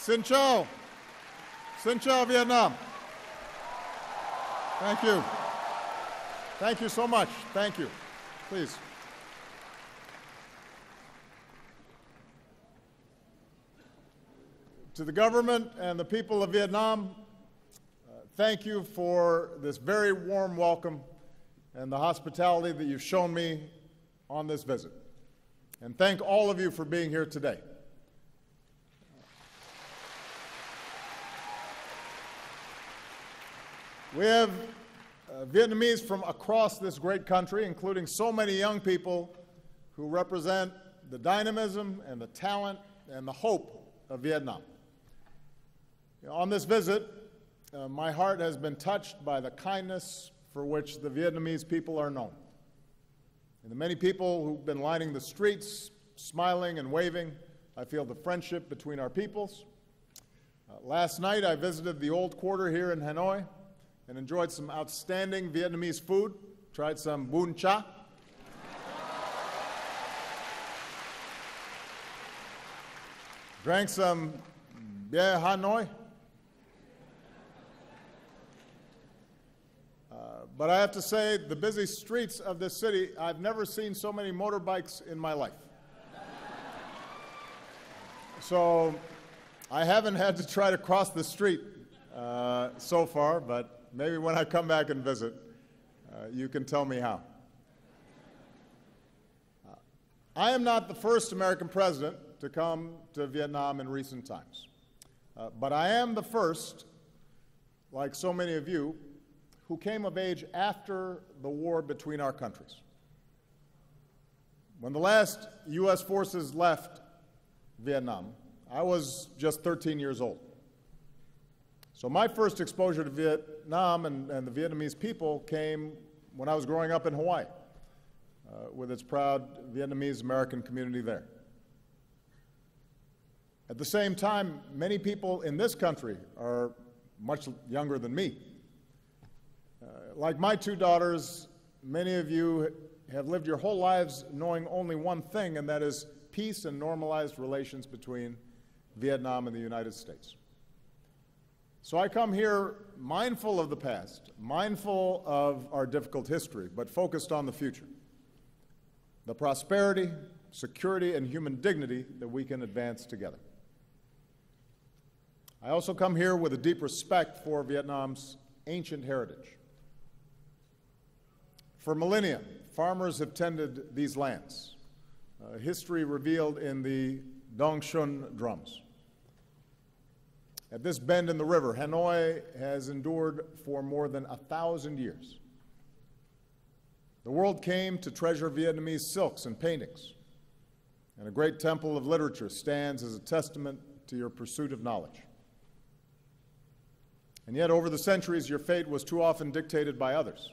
Xin chào. Xin chào, Vietnam. Thank you. Thank you so much. Thank you. Please. To the government and the people of Vietnam, thank you for this very warm welcome and the hospitality that you've shown me on this visit. And thank all of you for being here today. We have Vietnamese from across this great country, including so many young people who represent the dynamism and the talent and the hope of Vietnam. On this visit, my heart has been touched by the kindness for which the Vietnamese people are known. And the many people who've been lining the streets, smiling and waving, I feel the friendship between our peoples. Last night, I visited the old quarter here in Hanoi and enjoyed some outstanding Vietnamese food, tried some bún cha. Drank some beer Hanoi. But I have to say, the busy streets of this city, I've never seen so many motorbikes in my life. So I haven't had to try to cross the street so far, but maybe when I come back and visit, you can tell me how. I am not the first American president to come to Vietnam in recent times, but I am the first, like so many of you, who came of age after the war between our countries. When the last U.S. forces left Vietnam, I was just 13 years old. So my first exposure to Vietnam and the Vietnamese people came when I was growing up in Hawaii, with its proud Vietnamese American community there. At the same time, many people in this country are much younger than me. Like my two daughters, many of you have lived your whole lives knowing only one thing, and that is peace and normalized relations between Vietnam and the United States. So I come here mindful of the past, mindful of our difficult history, but focused on the future, the prosperity, security, and human dignity that we can advance together. I also come here with a deep respect for Vietnam's ancient heritage. For millennia, farmers have tended these lands, history revealed in the Dong Shun drums. At this bend in the river, Hanoi has endured for more than 1,000 years. The world came to treasure Vietnamese silks and paintings, and a great temple of literature stands as a testament to your pursuit of knowledge. And yet, over the centuries, your fate was too often dictated by others.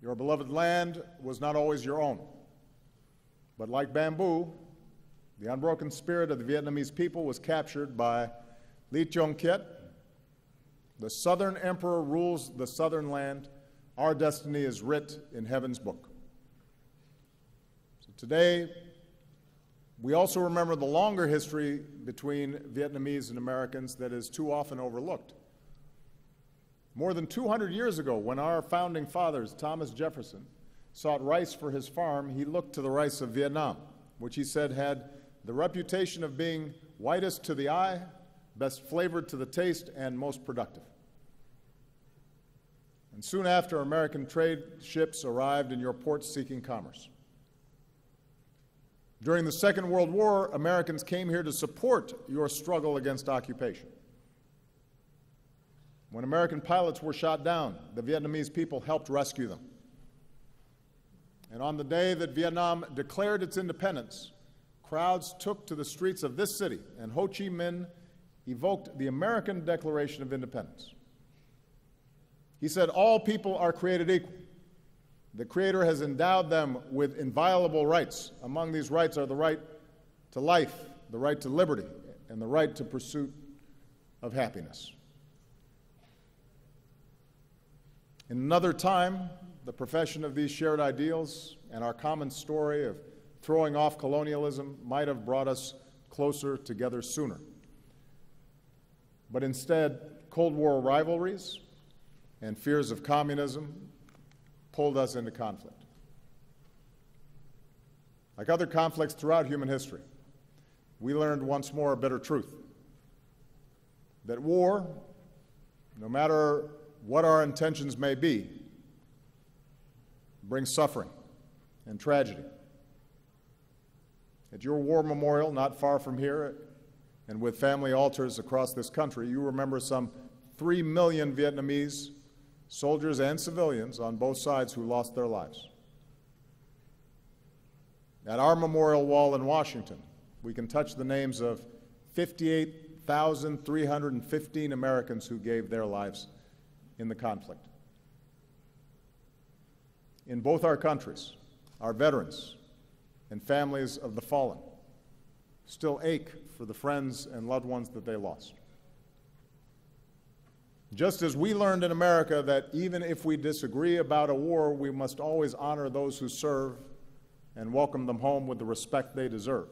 Your beloved land was not always your own. But like bamboo, the unbroken spirit of the Vietnamese people was captured by Ly Chong Kiet. The Southern Emperor rules the southern land. Our destiny is writ in heaven's book. So today, we also remember the longer history between Vietnamese and Americans that is too often overlooked. More than 200 years ago, when our founding fathers, Thomas Jefferson, sought rice for his farm, he looked to the rice of Vietnam, which he said had the reputation of being whitest to the eye, best flavored to the taste, and most productive. And soon after, American trade ships arrived in your ports seeking commerce. During the Second World War, Americans came here to support your struggle against occupation. When American pilots were shot down, the Vietnamese people helped rescue them. And on the day that Vietnam declared its independence, crowds took to the streets of this city, and Ho Chi Minh evoked the American Declaration of Independence. He said, all people are created equal. The Creator has endowed them with inviolable rights. Among these rights are the right to life, the right to liberty, and the right to pursuit of happiness. In another time, the profession of these shared ideals and our common story of throwing off colonialism might have brought us closer together sooner. but instead Cold War rivalries and fears of communism pulled us into conflict. Like other conflicts throughout human history, we learned once more a bitter truth, that war, no matter what our intentions may be, brings suffering and tragedy. At your war memorial, not far from here, and with family altars across this country, you remember some 3 million Vietnamese soldiers and civilians on both sides who lost their lives. At our memorial wall in Washington, we can touch the names of 58,315 Americans who gave their lives in the conflict. In both our countries, our veterans and families of the fallen still ache for the friends and loved ones that they lost. Just as we learned in America that even if we disagree about a war, we must always honor those who serve and welcome them home with the respect they deserve,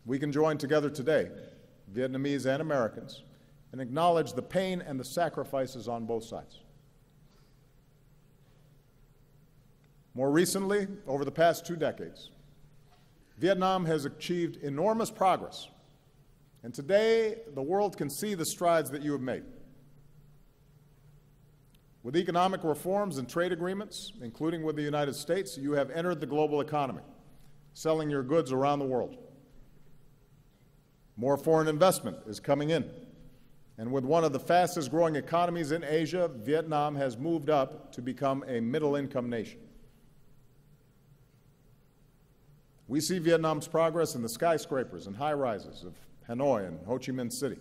we can join together today, Vietnamese and Americans, and acknowledge the pain and the sacrifices on both sides. More recently, over the past 2 decades, Vietnam has achieved enormous progress, and today the world can see the strides that you have made. With economic reforms and trade agreements, including with the United States, you have entered the global economy, selling your goods around the world. More foreign investment is coming in, and with one of the fastest growing economies in Asia, Vietnam has moved up to become a middle-income nation. We see Vietnam's progress in the skyscrapers and high-rises of Hanoi and Ho Chi Minh City,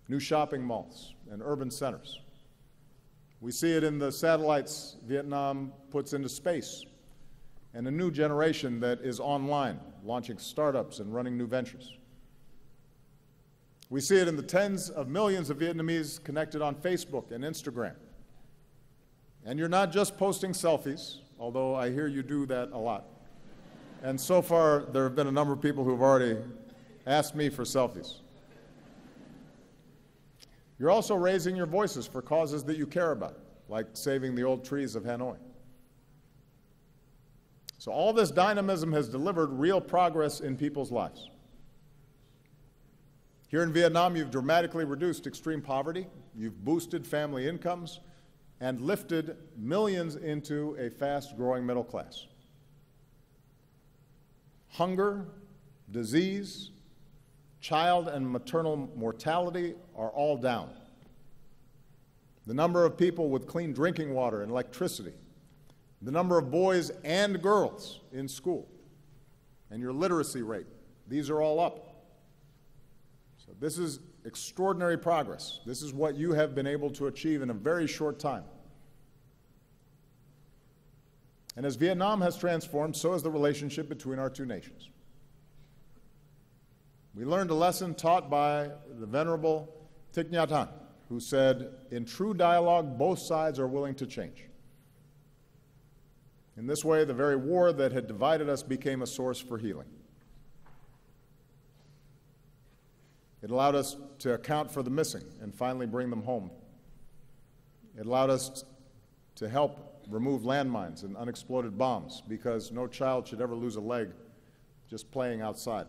new shopping malls and urban centers. We see it in the satellites Vietnam puts into space and a new generation that is online, launching startups and running new ventures. We see it in the tens of millions of Vietnamese connected on Facebook and Instagram. And you're not just posting selfies, although I hear you do that a lot. And so far, there have been a number of people who have already asked me for selfies. You're also raising your voices for causes that you care about, like saving the old trees of Hanoi. So all this dynamism has delivered real progress in people's lives. Here in Vietnam, you've dramatically reduced extreme poverty, you've boosted family incomes, and lifted millions into a fast-growing middle class. Hunger, disease, child and maternal mortality are all down. The number of people with clean drinking water and electricity, the number of boys and girls in school, and your literacy rate, these are all up. So this is extraordinary progress. This is what you have been able to achieve in a very short time. And as Vietnam has transformed, so has the relationship between our two nations. We learned a lesson taught by the Venerable Thich Nhat Hanh, who said, "In true dialogue, both sides are willing to change." In this way, the very war that had divided us became a source for healing. It allowed us to account for the missing and finally bring them home. It allowed us to help remove landmines and unexploded bombs, because no child should ever lose a leg just playing outside.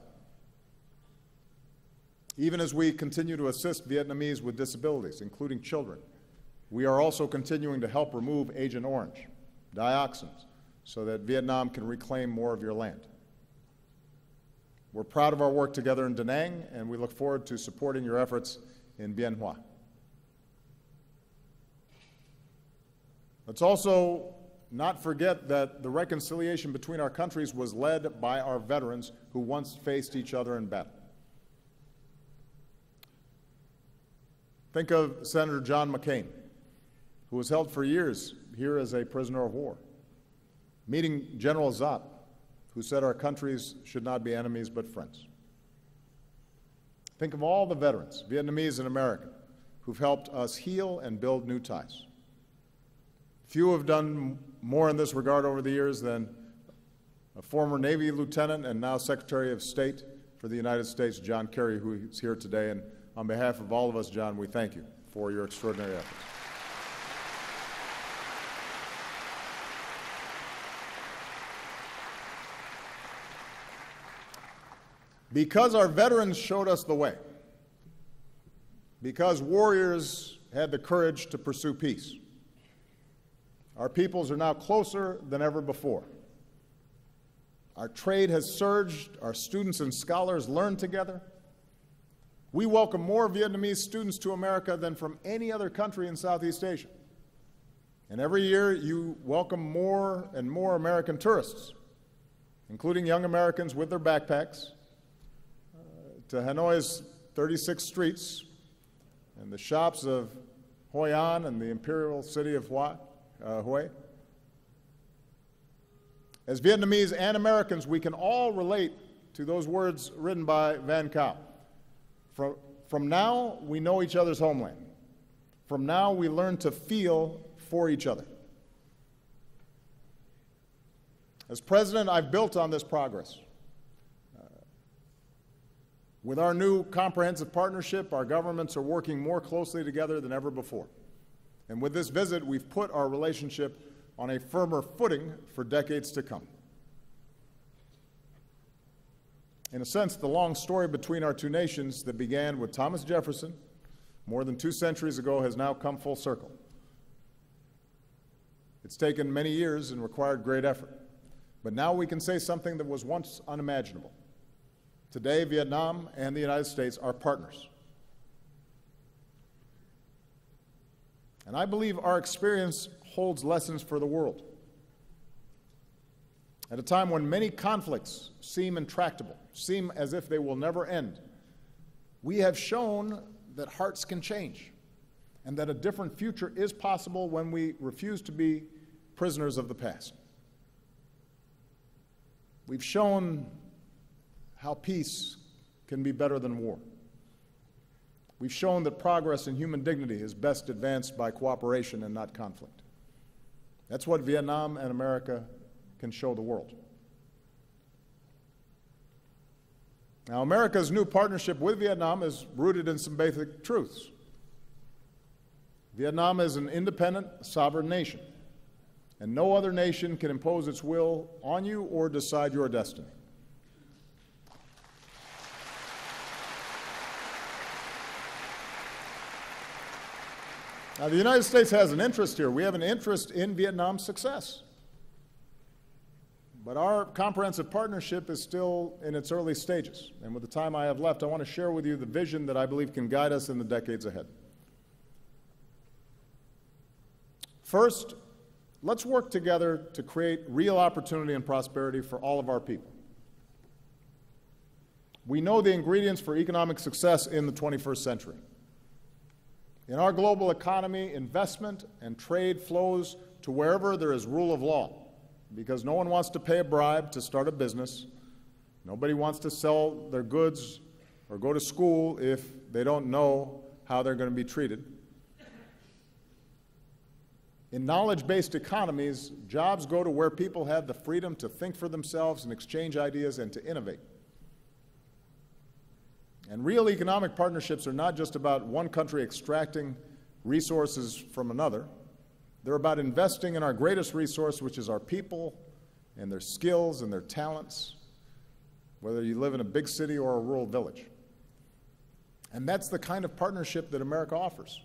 Even as we continue to assist Vietnamese with disabilities, including children, we are also continuing to help remove Agent Orange, dioxins, so that Vietnam can reclaim more of your land. We're proud of our work together in Da Nang, and we look forward to supporting your efforts in Bien Hoa. Let's also not forget that the reconciliation between our countries was led by our veterans who once faced each other in battle. Think of Senator John McCain, who was held for years here as a prisoner of war, meeting General Zat, who said our countries should not be enemies but friends. Think of all the veterans, Vietnamese and American, who've helped us heal and build new ties. Few have done more in this regard over the years than a former Navy lieutenant and now Secretary of State for the United States, John Kerry, who is here today and on behalf of all of us, John, we thank you for your extraordinary efforts. Because our veterans showed us the way, because warriors had the courage to pursue peace, our peoples are now closer than ever before. Our trade has surged, our students and scholars learn together. We welcome more Vietnamese students to America than from any other country in Southeast Asia. And every year you welcome more and more American tourists, including young Americans with their backpacks, to Hanoi's 36 streets and the shops of Hoi An and the imperial city of Hue. As Vietnamese and Americans, we can all relate to those words written by Van Cao. From now, we know each other's homeland. From now, we learn to feel for each other. As president, I've built on this progress. With our new comprehensive partnership, our governments are working more closely together than ever before. And with this visit, we've put our relationship on a firmer footing for decades to come. In a sense, the long story between our two nations that began with Thomas Jefferson more than 2 centuries ago has now come full circle. It's taken many years and required great effort. But now we can say something that was once unimaginable. Today, Vietnam and the United States are partners. And I believe our experience holds lessons for the world. At a time when many conflicts seem intractable, seem as if they will never end, we have shown that hearts can change and that a different future is possible when we refuse to be prisoners of the past. We've shown how peace can be better than war. We've shown that progress in human dignity is best advanced by cooperation and not conflict. That's what Vietnam and America can show the world. Now, America's new partnership with Vietnam is rooted in some basic truths. Vietnam is an independent, sovereign nation, and no other nation can impose its will on you or decide your destiny. Now, the United States has an interest here. We have an interest in Vietnam's success. But our comprehensive partnership is still in its early stages. And with the time I have left, I want to share with you the vision that I believe can guide us in the decades ahead. First, let's work together to create real opportunity and prosperity for all of our people. We know the ingredients for economic success in the 21st century. In our global economy, investment and trade flows to wherever there is rule of law, because no one wants to pay a bribe to start a business. Nobody wants to sell their goods or go to school if they don't know how they're going to be treated. In knowledge-based economies, jobs go to where people have the freedom to think for themselves and exchange ideas and to innovate. And real economic partnerships are not just about one country extracting resources from another. They're about investing in our greatest resource, which is our people and their skills and their talents, whether you live in a big city or a rural village. And that's the kind of partnership that America offers.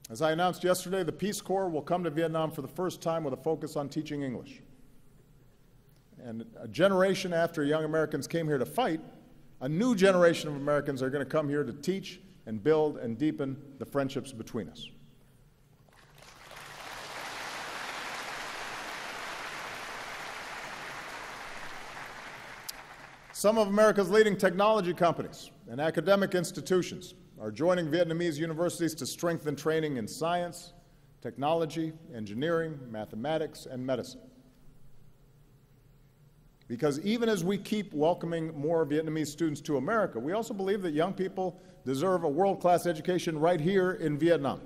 As I announced yesterday, the Peace Corps will come to Vietnam for the first time with a focus on teaching English. And a generation after young Americans came here to fight, a new generation of Americans are going to come here to teach and build and deepen the friendships between us. Some of America's leading technology companies and academic institutions are joining Vietnamese universities to strengthen training in science, technology, engineering, mathematics, and medicine. Because even as we keep welcoming more Vietnamese students to America, we also believe that young people deserve a world-class education right here in Vietnam.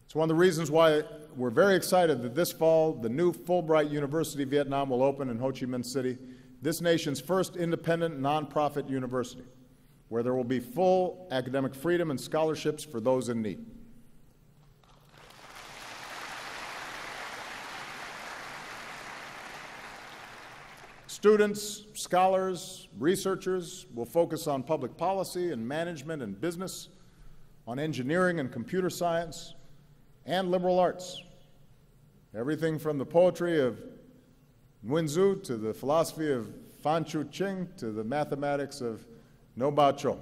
It's one of the reasons why we're very excited that this fall the new Fulbright University Vietnam will open in Ho Chi Minh City, this nation's first independent nonprofit university. where there will be full academic freedom and scholarships for those in need. Students, scholars, researchers will focus on public policy and management and business, on engineering and computer science, and liberal arts. Everything from the poetry of Nguyen Zu to the philosophy of Fan Chu Ching to the mathematics of No Bao Cho.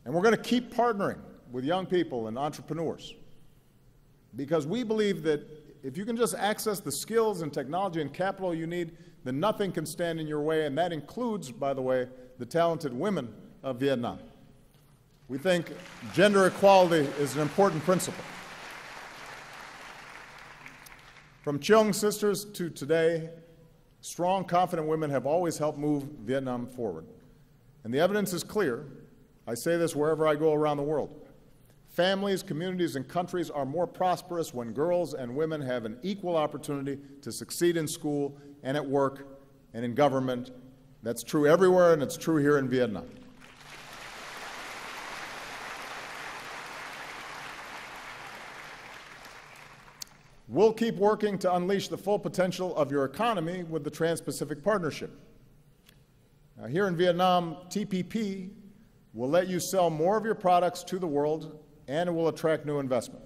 And we're going to keep partnering with young people and entrepreneurs because we believe that if you can just access the skills and technology and capital you need, then nothing can stand in your way, and that includes, by the way, the talented women of Vietnam. We think gender equality is an important principle. From Cheong sisters to today, strong, confident women have always helped move Vietnam forward. And the evidence is clear. I say this wherever I go around the world. Families, communities, and countries are more prosperous when girls and women have an equal opportunity to succeed in school and at work and in government. That's true everywhere, and it's true here in Vietnam. We'll keep working to unleash the full potential of your economy with the Trans-Pacific Partnership. Now, here in Vietnam, TPP will let you sell more of your products to the world, and it will attract new investment.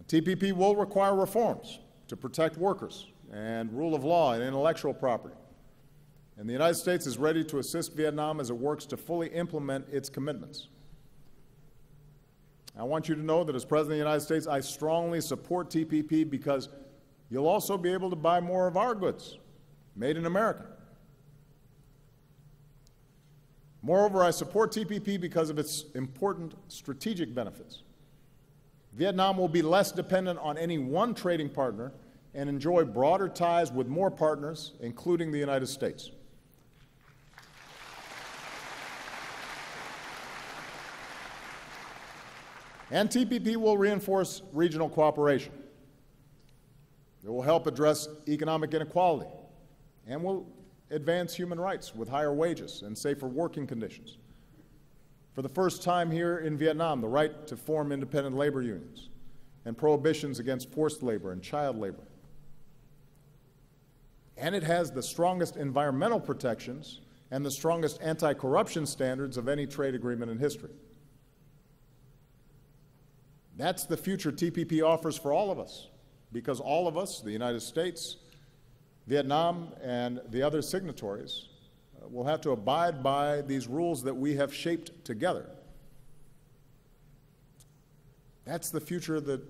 TPP will require reforms to protect workers and rule of law and intellectual property. And the United States is ready to assist Vietnam as it works to fully implement its commitments. I want you to know that as President of the United States, I strongly support TPP because you'll also be able to buy more of our goods, made in America. Moreover, I support TPP because of its important strategic benefits. Vietnam will be less dependent on any one trading partner and enjoy broader ties with more partners, including the United States. And TPP will reinforce regional cooperation. It will help address economic inequality and will advance human rights with higher wages and safer working conditions. For the first time here in Vietnam, the right to form independent labor unions and prohibitions against forced labor and child labor. And it has the strongest environmental protections and the strongest anti-corruption standards of any trade agreement in history. That's the future TPP offers for all of us, because all of us, the United States, Vietnam, and the other signatories, will have to abide by these rules that we have shaped together. That's the future that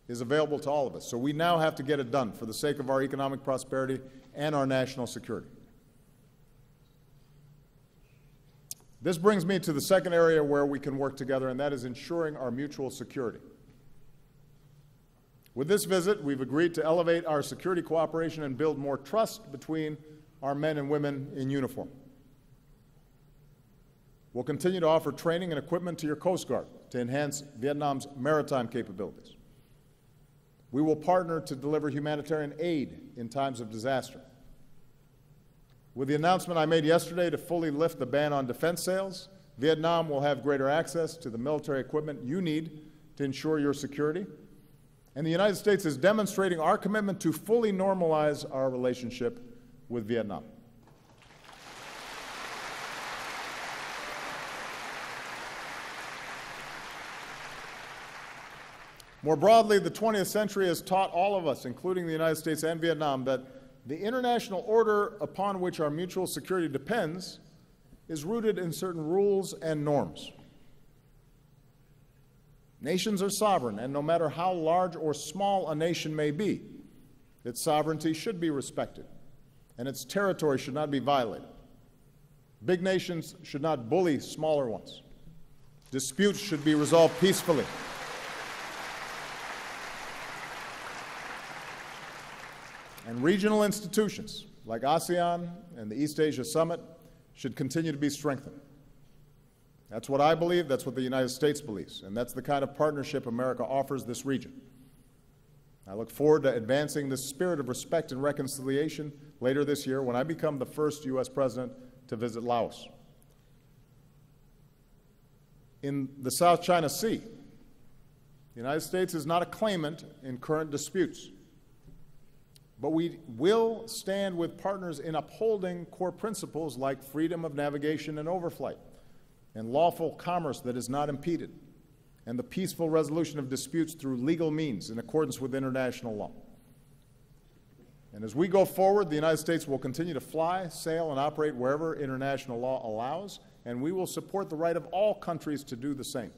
is available to all of us. So we now have to get it done for the sake of our economic prosperity and our national security. This brings me to the second area where we can work together, and that is ensuring our mutual security. With this visit, we've agreed to elevate our security cooperation and build more trust between our men and women in uniform. We'll continue to offer training and equipment to your Coast Guard to enhance Vietnam's maritime capabilities. We will partner to deliver humanitarian aid in times of disaster. With the announcement I made yesterday to fully lift the ban on defense sales, Vietnam will have greater access to the military equipment you need to ensure your security. And the United States is demonstrating our commitment to fully normalize our relationship with Vietnam. More broadly, the 20th century has taught all of us, including the United States and Vietnam, that the international order upon which our mutual security depends is rooted in certain rules and norms. Nations are sovereign, and no matter how large or small a nation may be, its sovereignty should be respected, and its territory should not be violated. Big nations should not bully smaller ones. Disputes should be resolved peacefully. And regional institutions like ASEAN and the East Asia Summit should continue to be strengthened. That's what I believe, that's what the United States believes, and that's the kind of partnership America offers this region. I look forward to advancing this spirit of respect and reconciliation later this year when I become the first U.S. president to visit Laos. In the South China Sea, the United States is not a claimant in current disputes, but we will stand with partners in upholding core principles like freedom of navigation and overflight, and lawful commerce that is not impeded, and the peaceful resolution of disputes through legal means in accordance with international law. And as we go forward, the United States will continue to fly, sail, and operate wherever international law allows, and we will support the right of all countries to do the same.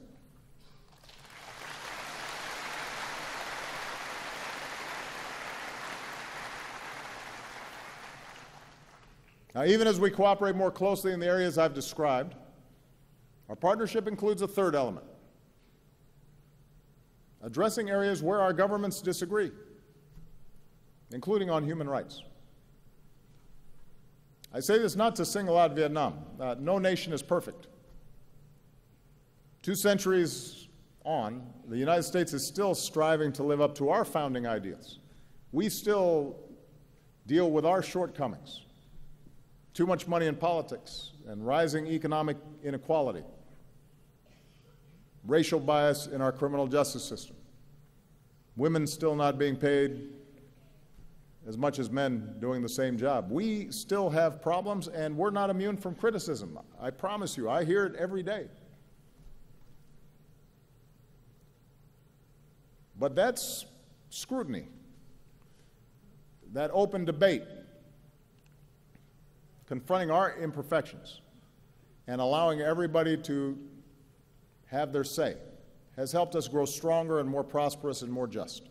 Now, even as we cooperate more closely in the areas I've described, our partnership includes a third element: addressing areas where our governments disagree, including on human rights. I say this not to single out Vietnam. No nation is perfect. 2 centuries on, the United States is still striving to live up to our founding ideals. We still deal with our shortcomings: too much money in politics and rising economic inequality, racial bias in our criminal justice system, women still not being paid as much as men doing the same job. We still have problems, and we're not immune from criticism. I promise you, I hear it every day. But that's scrutiny, that open debate, confronting our imperfections and allowing everybody to have their say, has helped us grow stronger and more prosperous and more just.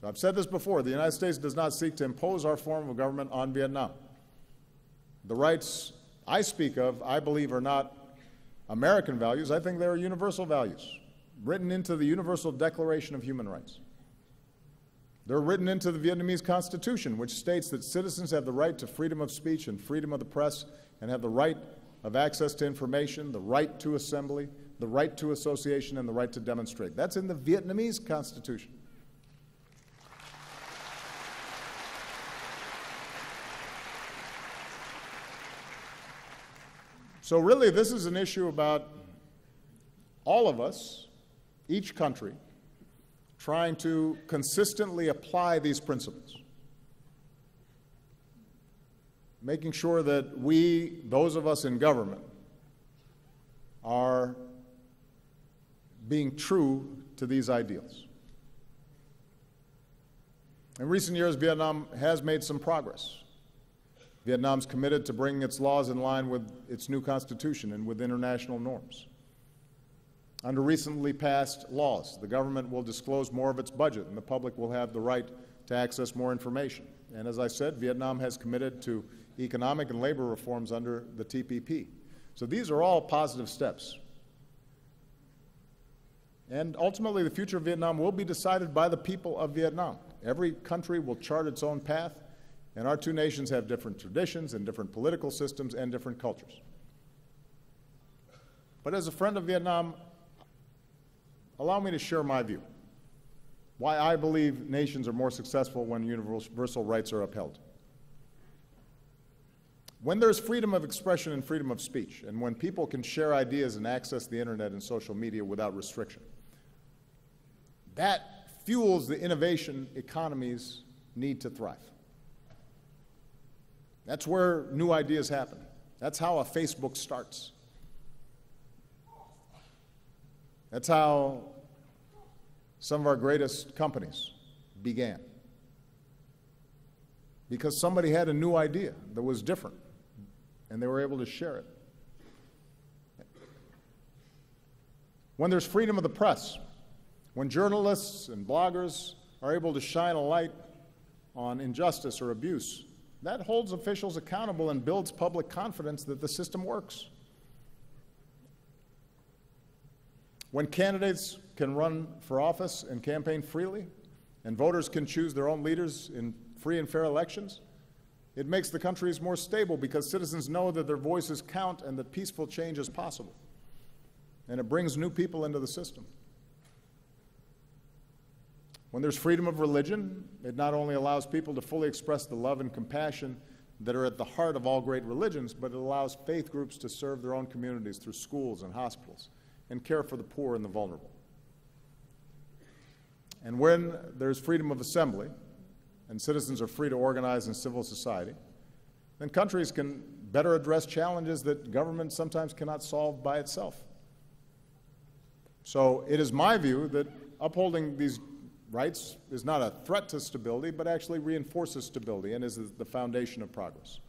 I've said this before: the United States does not seek to impose our form of government on Vietnam. The rights I speak of, I believe, are not American values. I think they are universal values, written into the Universal Declaration of Human Rights. They're written into the Vietnamese Constitution, which states that citizens have the right to freedom of speech and freedom of the press, and have the right of access to information, the right to assembly, the right to association, and the right to demonstrate. That's in the Vietnamese Constitution. So really, this is an issue about all of us, each country, trying to consistently apply these principles, making sure that we, those of us in government, are being true to these ideals. In recent years, Vietnam has made some progress. Vietnam's committed to bringing its laws in line with its new constitution and with international norms. Under recently passed laws, the government will disclose more of its budget, and the public will have the right to access more information. And as I said, Vietnam has committed to economic and labor reforms under the TPP. So these are all positive steps. And ultimately, the future of Vietnam will be decided by the people of Vietnam. Every country will chart its own path, and our 2 nations have different traditions and different political systems and different cultures. But as a friend of Vietnam, allow me to share my view, why I believe nations are more successful when universal rights are upheld. When there's freedom of expression and freedom of speech, and when people can share ideas and access the internet and social media without restriction, that fuels the innovation economies need to thrive. That's where new ideas happen. That's how a Facebook starts. That's how some of our greatest companies began. Because somebody had a new idea that was different, and they were able to share it. When there's freedom of the press, when journalists and bloggers are able to shine a light on injustice or abuse, that holds officials accountable and builds public confidence that the system works. When candidates can run for office and campaign freely, and voters can choose their own leaders in free and fair elections, it makes the countries more stable because citizens know that their voices count and that peaceful change is possible. And it brings new people into the system. When there's freedom of religion, it not only allows people to fully express the love and compassion that are at the heart of all great religions, but it allows faith groups to serve their own communities through schools and hospitals and care for the poor and the vulnerable. And when there's freedom of assembly and citizens are free to organize in civil society, then countries can better address challenges that government sometimes cannot solve by itself. So it is my view that upholding these rights is not a threat to stability, but actually reinforces stability and is the foundation of progress.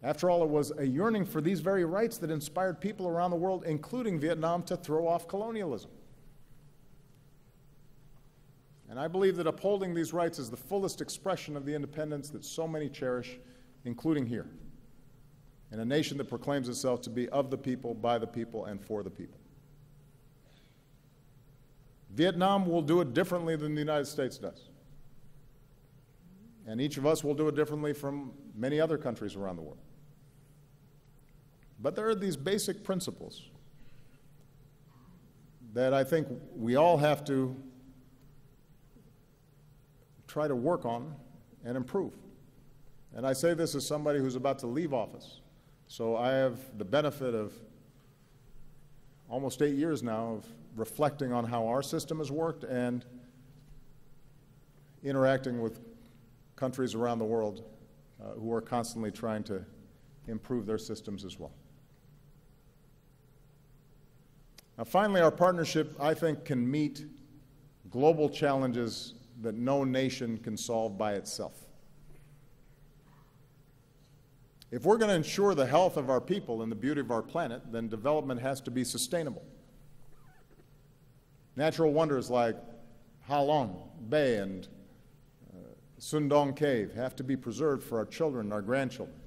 After all, it was a yearning for these very rights that inspired people around the world, including Vietnam, to throw off colonialism. And I believe that upholding these rights is the fullest expression of the independence that so many cherish, including here, in a nation that proclaims itself to be of the people, by the people, and for the people. Vietnam will do it differently than the United States does. And each of us will do it differently from many other countries around the world. But there are these basic principles that I think we all have to try to work on and improve. And I say this as somebody who's about to leave office. So I have the benefit of almost 8 years now of reflecting on how our system has worked and interacting with countries around the world who are constantly trying to improve their systems as well. Now, finally, our partnership, I think, can meet global challenges that no nation can solve by itself. If we're going to ensure the health of our people and the beauty of our planet, then development has to be sustainable. Natural wonders like Ha Long Bay and Sundong Cave have to be preserved for our children and our grandchildren.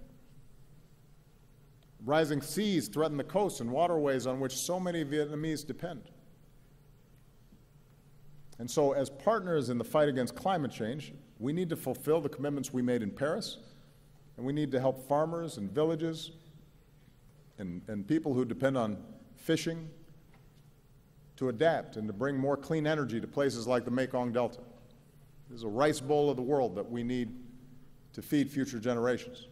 Rising seas threaten the coasts and waterways on which so many Vietnamese depend. And so, as partners in the fight against climate change, we need to fulfill the commitments we made in Paris, and we need to help farmers and villages and people who depend on fishing to adapt and to bring more clean energy to places like the Mekong Delta. This is a rice bowl of the world that we need to feed future generations.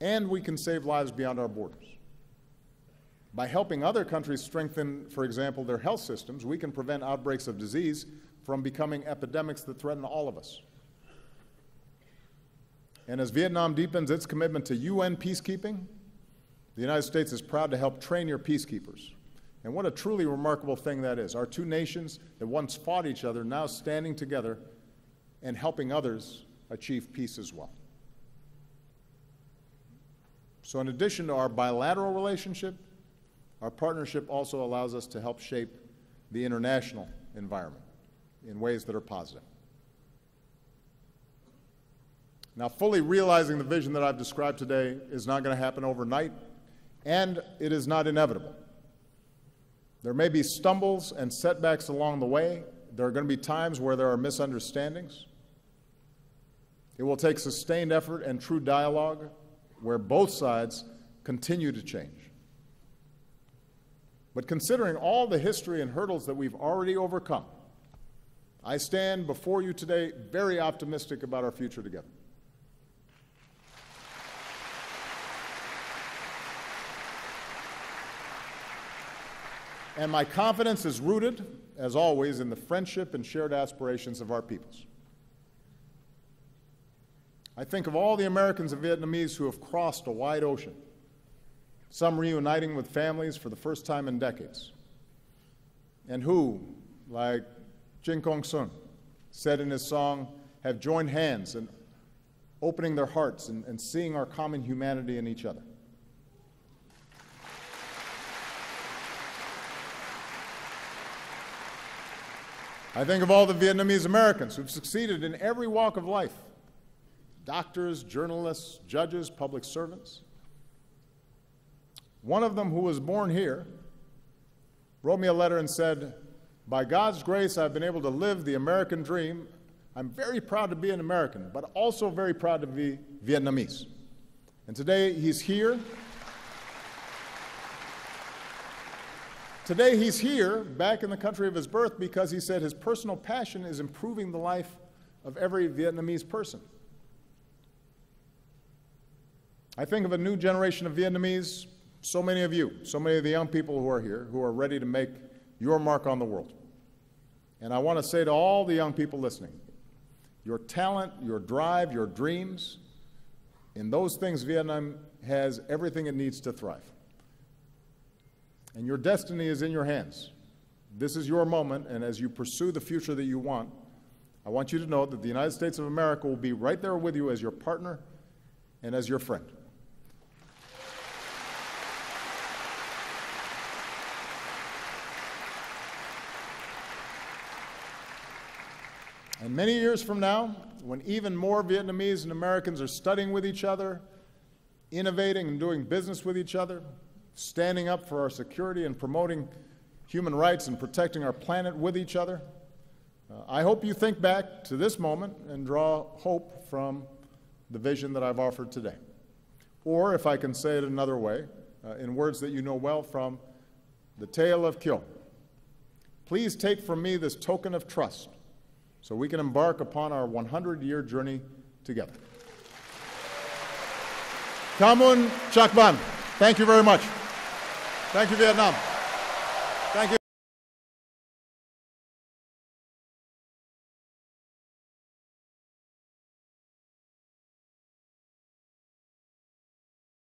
And we can save lives beyond our borders. By helping other countries strengthen, for example, their health systems, we can prevent outbreaks of disease from becoming epidemics that threaten all of us. And as Vietnam deepens its commitment to UN peacekeeping, the United States is proud to help train your peacekeepers. And what a truly remarkable thing that is. Our two nations that once fought each other now standing together and helping others achieve peace as well. So in addition to our bilateral relationship, our partnership also allows us to help shape the international environment in ways that are positive. Now, fully realizing the vision that I've described today is not going to happen overnight, and it is not inevitable. There may be stumbles and setbacks along the way. There are going to be times where there are misunderstandings. It will take sustained effort and true dialogue where both sides continue to change. But considering all the history and hurdles that we've already overcome, I stand before you today very optimistic about our future together. And my confidence is rooted, as always, in the friendship and shared aspirations of our peoples. I think of all the Americans and Vietnamese who have crossed a wide ocean, some reuniting with families for the first time in decades, and who, like Jin Kong Sun said in his song, have joined hands in opening their hearts and seeing our common humanity in each other. I think of all the Vietnamese Americans who've succeeded in every walk of life: doctors, journalists, judges, public servants. One of them, who was born here, wrote me a letter and said, "By God's grace, I've been able to live the American dream. I'm very proud to be an American, but also very proud to be Vietnamese." And today he's here. Today he's here, back in the country of his birth, because he said his personal passion is improving the life of every Vietnamese person. I think of a new generation of Vietnamese, so many of you, so many of the young people who are here, who are ready to make your mark on the world. And I want to say to all the young people listening, your talent, your drive, your dreams, in those things Vietnam has everything it needs to thrive. And your destiny is in your hands. This is your moment, and as you pursue the future that you want, I want you to know that the United States of America will be right there with you as your partner and as your friend. And many years from now, when even more Vietnamese and Americans are studying with each other, innovating and doing business with each other, standing up for our security and promoting human rights and protecting our planet with each other, I hope you think back to this moment and draw hope from the vision that I've offered today. Or, if I can say it another way, in words that you know well from the tale of Kyo, please take from me this token of trust so we can embark upon our 100-year journey together. Kamun Chak Ban. Thank you very much. Thank you, Vietnam.